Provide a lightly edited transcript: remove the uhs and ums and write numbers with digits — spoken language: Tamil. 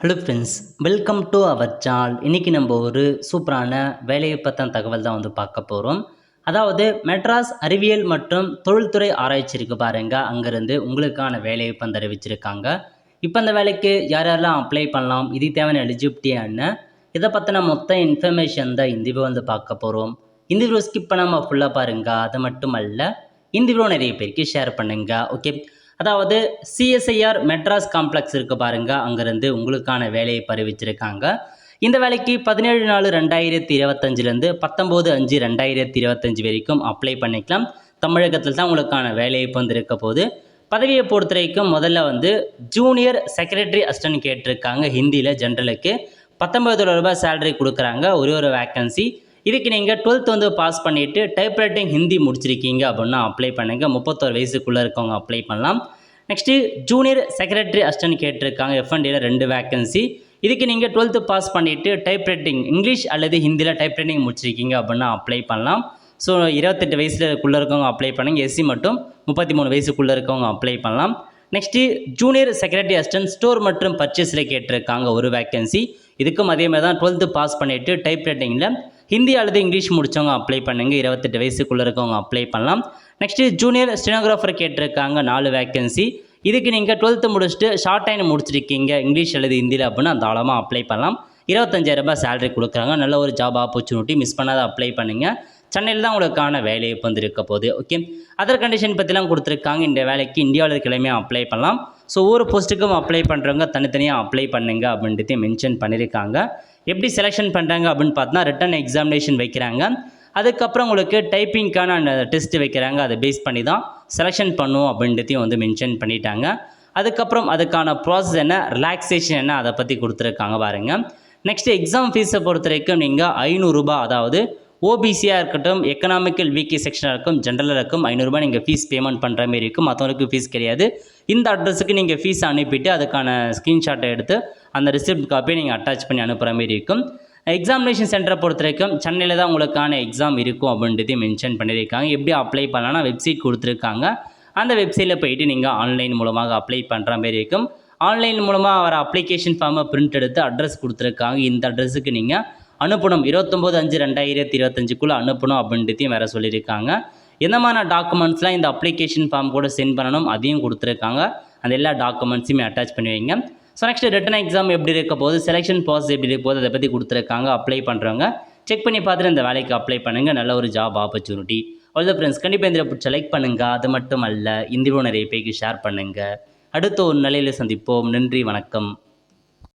Hello friends, welcome to our channel. இன்றைக்கி நம்ம ஒரு சூப்பரான வேலையை பற்றின தகவல் தான் பார்க்க போகிறோம். அதாவது மெட்ராஸ் அறிவியல் மற்றும் தொழில்துறை ஆராய்ச்சி இருக்குது பாருங்க, அங்கேருந்து உங்களுக்கான வேலையை அறிவிச்சிருக்காங்க. இப்போ அந்த வேலைக்கு யார் யாரெல்லாம் அப்ளை பண்ணலாம், இது தேவையான எலிஜிபிலிட்டி என்ன, இதை பற்றின மொத்த இன்ஃபர்மேஷன் தான் இந்த வீடியோ பார்க்க போகிறோம். இந்த வீடியோ ஸ்கிப் பண்ணாமல் ஃபுல்லாக பாருங்கள். அது மட்டும் அல்ல, இந்த வீடியோ நிறைய பேருக்கு ஷேர் பண்ணுங்கள். ஓகே, அதாவது சிஎஸ்ஐஆர் மெட்ராஸ் காம்ப்ளெக்ஸ் இருக்குது பாருங்கள், அங்கேருந்து உங்களுக்கான வேலையை அறிவிச்சிருக்காங்க. இந்த வேலைக்கு 17/4/2025 19/5/2025 வரைக்கும் அப்ளை பண்ணிக்கலாம். தமிழகத்தில் தான் உங்களுக்கான வேலையை இருக்க போது. பதவியை பொறுத்த வரைக்கும் முதல்ல ஜூனியர் செக்ரட்டரி அசிஸ்டன்ட் கேட்டிருக்காங்க. ஹிந்தியில் ஜென்ரலுக்கு 19 ரூபாய் சேலரி கொடுக்குறாங்க. ஒரு வேக்கன்சி. இதுக்கு நீங்கள் 12th பாஸ் பண்ணிவிட்டு டைப்ரைட்டிங் ஹிந்தி முடிச்சிருக்கீங்க அப்படின்னா அப்ளை பண்ணுங்கள். 31 வயசுக்குள்ளே இருக்கவங்க அப்ளை பண்ணலாம். நெக்ஸ்ட்டு ஜூனியர் செக்ரட்டரி அசிஸ்டன்ட் கேட்டிருக்காங்க. F&Dயில் 2 வேக்கன்சி. இதுக்கு நீங்கள் 12th பாஸ் பண்ணிவிட்டு டைப்ரைட்டிங் இங்கிலீஷ் அல்லது ஹிந்தியில் டைப்ரைட்டிங் முடிச்சிருக்கீங்க அப்படின்னா அப்ளை பண்ணலாம். ஸோ 28 வயசுக்குள்ளே இருக்கவங்க அப்ளை பண்ணுங்க. எஸ்சி மட்டும் 33 வயசுக்குள்ளே இருக்கவங்க அப்ளை பண்ணலாம். Next junior secretary assistant store மற்றும் பர்ச்சேஸில் கேட்டிருக்காங்க. ஒரு வேக்கன்சி. இதுக்கும் அதே மாதிரி தான் 12th பாஸ் பண்ணிவிட்டு டைப்ரைட்டிங்கில் ஹிந்தி அல்லது இங்கிலீஷ் முடித்தவங்க அப்ளை பண்ணுங்கள். 28 வயசுக்குள்ளே இருக்கவங்க அப்ளை பண்ணலாம். நெக்ஸ்ட்டு ஜூனியர் ஸ்டெனோகிராஃபர் கேட்டிருக்காங்க. 4 வேக்கன்சி. இதுக்கு நீங்கள் 12th முடிச்சுட்டு ஷார்ட் டைம் முடிச்சிருக்கீங்க இங்கிலீஷ் அல்லது ஹிந்தியில் அப்படின்னா தாராளமாக அப்ளை பண்ணலாம். 25,000 ரூபாய் சேலரி கொடுக்குறாங்க. நல்ல ஒரு ஜாப் ஆப்பர்ச்சுனிட்டி. மிஸ் பண்ணாத அப்ளை பண்ணுங்கள். சென்னையில் தான் உங்களுக்கான வேலையை இருக்க போகுது. ஓகே, அதர் கண்டிஷன் பற்றிலாம் கொடுத்துருக்காங்க. இந்த வேலைக்கு இந்தியாவில் இருக்கிற அப்ளை பண்ணலாம். ஸோ ஒவ்வொரு போஸ்ட்டுக்கும் அப்ளை பண்ணுறவங்க தனித்தனியாக அப்ளை பண்ணுங்க அப்படின்ட்டு மென்ஷன் பண்ணியிருக்காங்க. எப்படி செலெக்ஷன் பண்ணுறாங்க அப்படின்னு பார்த்தா ரிட்டன் எக்ஸாமினேஷன் வைக்கிறாங்க. அதுக்கப்புறம் உங்களுக்கு டைப்பிங்க்கான அந்த டெஸ்ட் வைக்கிறாங்க. அதை பேஸ் பண்ணி தான் செலெக்ஷன் பண்ணுவோம் அப்படின்றதையும் மென்ஷன் பண்ணிட்டாங்க. அதுக்கப்புறம் அதுக்கான ப்ராசஸ் என்ன, ரிலாக்ஸேஷன் என்ன, அதை பற்றி கொடுத்துருக்காங்க பாருங்கள். நெக்ஸ்ட்டு எக்ஸாம் ஃபீஸை பொறுத்த வரைக்கும் நீங்கள் 500 ரூபாய், அதாவது ஓபிசியாக இருக்கட்டும், எக்கனாமிக்கல் வீக்கி செக்ஷனாக இருக்கும், ஜென்ரலாக இருக்கும், 500 ரூபாய் நீங்கள் ஃபீஸ் பேமெண்ட் பண்ணுற மாதிரி இருக்கும். மற்றவங்களுக்கு ஃபீஸ் கிடையாது. இந்த அட்ரஸுக்கு நீங்கள் ஃபீஸ் அனுப்பிட்டு அதுக்கான ஸ்க்ரீன்ஷாட்டை எடுத்து அந்த ரிசிப்ட் காப்பியை நீங்கள் அட்டாச் பண்ணி அனுப்புகிற மாதிரி இருக்கும். எக்ஸாமினேஷன் சென்டரை பொறுத்த வரைக்கும் சென்னையில் தான் உங்களுக்கான எக்ஸாம் இருக்கும் அப்படின்றதையும் மென்ஷன் பண்ணியிருக்காங்க. எப்படி அப்ளை பண்ணலான்னா வெப்சைட் கொடுத்துருக்காங்க. அந்த வெப்சைட்டில் போயிட்டு நீங்கள் ஆன்லைன் மூலமாக அப்ளை பண்ணுற மாதிரி இருக்கும். ஆன்லைன் மூலமாக வர அப்ளிகேஷன் ஃபார்மை பிரிண்ட் எடுத்து அட்ரஸ் கொடுத்துருக்காங்க. இந்த அட்ரஸுக்கு நீங்கள் அனுப்பணும். 29/5/2025 அனுப்பணும் அப்படின்றதையும் வேறு சொல்லியிருக்காங்க. எந்த மாதிரி டாக்குமெண்ட்ஸ்லாம் இந்த அப்ளிகேஷன் ஃபார்ம் கூட சென்ட் பண்ணணும் அதையும் கொடுத்துருக்காங்க. அந்த எல்லா டாக்குமெண்ட்ஸுமே அட்டாச் பண்ணி வைங்க. ஸோ நெக்ஸ்ட் ரிட்டன் எக்ஸாம் எப்படி இருக்க போது, செலெக்ஷன் ப்ராசஸ் எப்படி இருக்க போது, அதை பற்றி கொடுத்துருக்காங்க. அப்ளை பண்ணுறவங்க செக் பண்ணி பார்த்துட்டு இந்த வேலைக்கு அப்ளை பண்ணுங்கள். நல்ல ஒரு ஜாப் ஆப்பர்ச்சுனிட்டி. அவ்வளோ ஃப்ரெண்ட்ஸ், கண்டிப்பாக இந்த பிடிச்ச லைக் பண்ணுங்கள். அது மட்டும் அல்ல, இந்த வீடியோ நிறைய பேருக்கு ஷேர் பண்ணுங்கள். அடுத்த ஒரு நிலையில் சந்திப்போம். நன்றி, வணக்கம்.